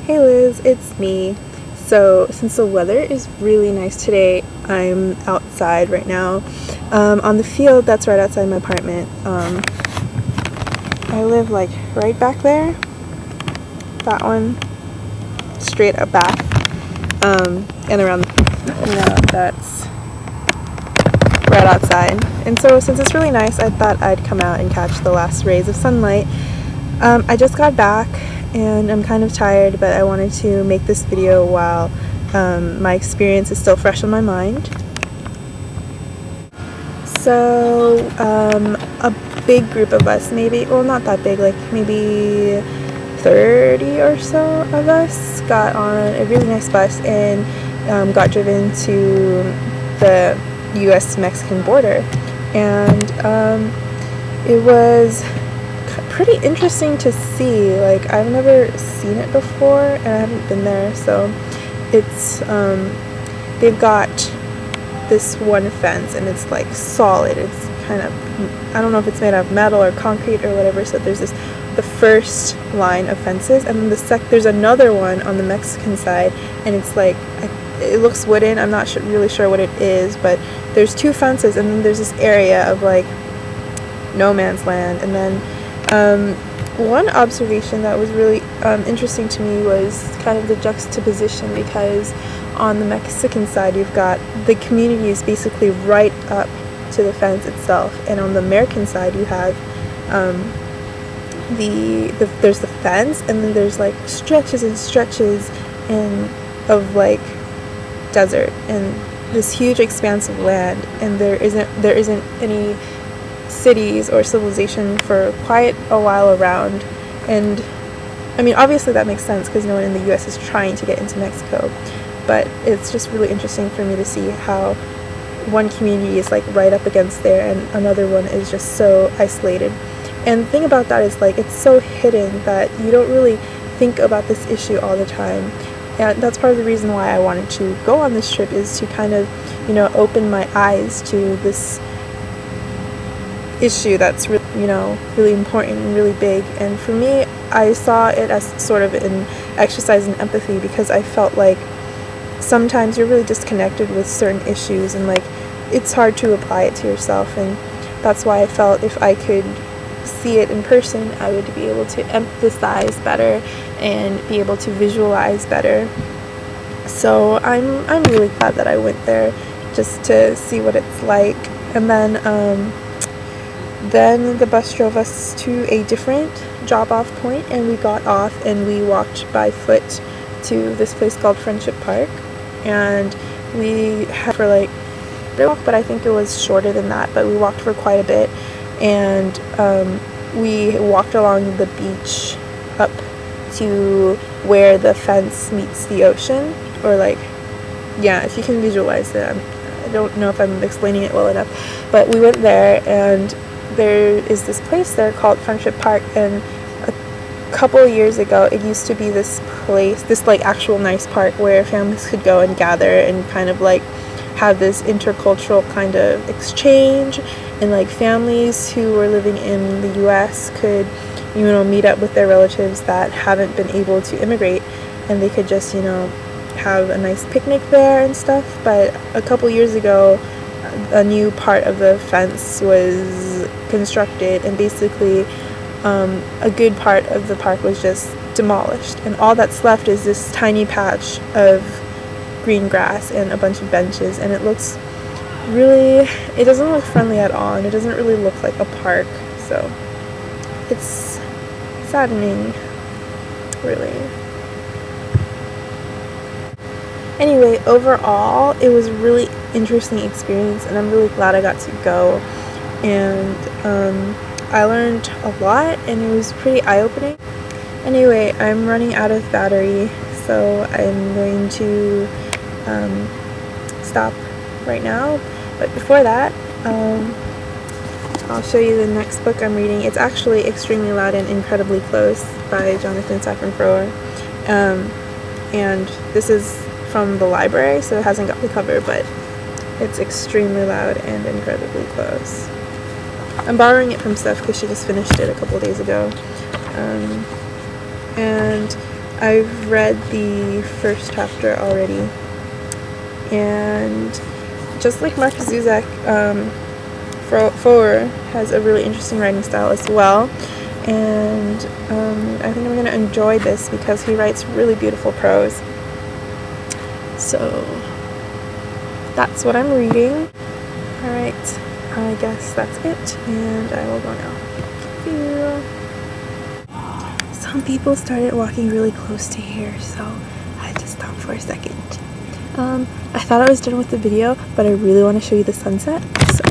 Hey Liz, it's me. So, since the weather is really nice today, I'm outside right now on the field that's right outside my apartment. I live like right back there, that one, straight up back, and around, that's right outside. And so, since it's really nice, I thought I'd come out and catch the last rays of sunlight. I just got back and I'm kind of tired, but I wanted to make this video while my experience is still fresh on my mind. So a big group of us, maybe, well, not that big, like maybe 30 or so of us got on a really nice bus and got driven to the US-Mexican border, and it was pretty interesting to see. Like, I've never seen it before and I haven't been there, so it's they've got this one fence and it's like solid. It's kind of, I don't know if it's made out of metal or concrete or whatever. So there's the first line of fences, and then there's another one on the Mexican side, and it's like, it looks wooden. I'm not really sure what it is, but there's two fences, and then there's this area of like no man's land. And then one observation that was really interesting to me was kind of the juxtaposition, because on the Mexican side you've got the community is basically right up to the fence itself, and on the American side you have there's the fence, and then there's like stretches and stretches of like desert and this huge expanse of land, and there isn't any cities or civilization for quite a while around. And I mean, obviously that makes sense because no one in the US is trying to get into Mexico, but it's just really interesting for me to see how one community is like right up against there and another one is just so isolated. And the thing about that is, like, it's so hidden that you don't really think about this issue all the time. And that's part of the reason why I wanted to go on this trip, is to kind of, open my eyes to this issue that's really important and really big. And for me, I saw it as sort of an exercise in empathy, because I felt like sometimes you're really disconnected with certain issues and like it's hard to apply it to yourself, and that's why I felt if I could see it in person I would be able to empathize better and be able to visualize better. So I'm really glad that I went there just to see what it's like. And then the bus drove us to a different drop-off point, and we got off and we walked by foot to this place called Friendship Park. And we had for like a walk, but I think it was shorter than that, but we walked for quite a bit. And we walked along the beach up to where the fence meets the ocean, or like, yeah, if you can visualize it. I don't know if I'm explaining it well enough, but we went there, and there is this place there called Friendship Park, and a couple of years ago it used to be this place, this like actual nice park where families could go and gather and kind of like have this intercultural kind of exchange, and like families who were living in the US could meet up with their relatives that haven't been able to immigrate, and they could just have a nice picnic there and stuff. But a couple years ago a new part of the fence was constructed, and basically a good part of the park was just demolished, and all that's left is this tiny patch of green grass and a bunch of benches, and it doesn't look friendly at all, and it doesn't really look like a park, so it's saddening, really. Anyway, overall it was a really interesting experience, and I'm really glad I got to go, and I learned a lot, and it was pretty eye-opening. Anyway, I'm running out of battery, so I'm going to stop right now. But before that, I'll show you the next book I'm reading. It's actually Extremely Loud and Incredibly Close by Jonathan Safran Foer, and this is from the library, so it hasn't got the cover, but it's Extremely Loud and Incredibly Close. I'm borrowing it from Steph because she just finished it a couple days ago. And I've read the first chapter already, and just like Mark Zuzak, Foer has a really interesting writing style as well, and I think I'm going to enjoy this because he writes really beautiful prose. So that's what I'm reading. Alright, I guess that's it, and I will go now. See you. Some people started walking really close to here, so I had to stop for a second. I thought I was done with the video, but I really want to show you the sunset, so.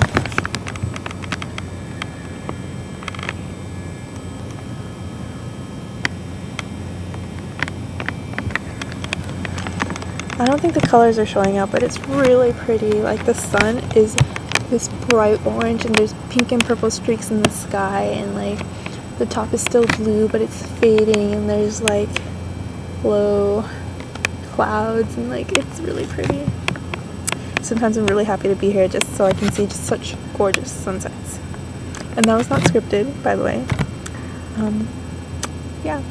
I don't think the colors are showing up, but it's really pretty. Like, the sun is this bright orange, and there's pink and purple streaks in the sky, and like the top is still blue, but it's fading, and there's like low clouds, and like it's really pretty. Sometimes I'm really happy to be here just so I can see just such gorgeous sunsets. And that was not scripted, by the way. Yeah.